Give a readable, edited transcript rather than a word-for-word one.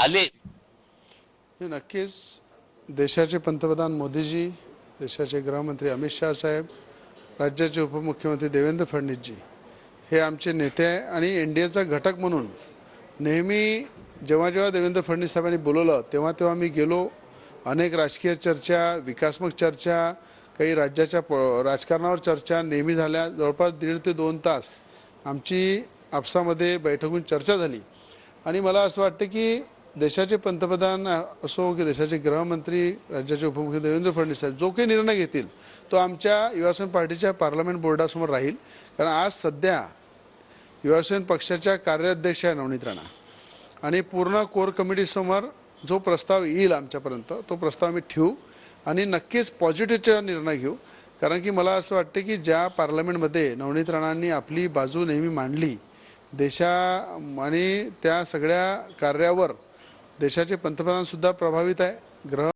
आले. हे नक्कीच देशाचे पंतप्रधान मोदीजी, देशाचे गृहमंत्री अमित शाह साहेब, राज्याचे उपमुख्यमंत्री देवेंद्र फडणवीसजी हे आमचे नेते आहे आणि एनडीएचा घटक म्हणून नेहमी जेव्हा जेव्हा देवेंद्र फडणवीस साहेबांनी बोलवलं तेव्हा तेव्हा मी गेलो. अनेक राजकीय चर्चा, विकासमूलक चर्चा, काही राज्याच्या राजकारणावर चर्चा नेहमी झाल्या. जवळपास 1.5 ते 2 तास आमची आपसामध्ये बैठकून चर्चा झाली आणि मला असं वाटतं की देशाचे पंतप्रधान असो की देशाचे गृहमंत्री, राज्याचे उपमुख्यमंत्री देवेंद्र फडणवीस साहेब जो काही निर्णय घेतील तो आमच्या युवासेना पार्टीच्या पार्लमेंट बोर्डासमोर राहील. कारण आज सध्या युवासेना पक्षाच्या कार्याध्यक्ष आहे नवनीत राणा आणि पूर्ण कोर कमिटीसमोर जो प्रस्ताव येईल आमच्यापर्यंत तो प्रस्ताव आम्ही ठेवू आणि नक्कीच पॉझिटिव्हचा निर्णय घेऊ. कारण की मला असं वाटतं की ज्या पार्लमेंटमध्ये नवनीत राणांनी आपली बाजू नेहमी मांडली देशा आणि त्या सगळ्या कार्यावर देशाचे पंतप्रधानसुद्धा प्रभावित आहे.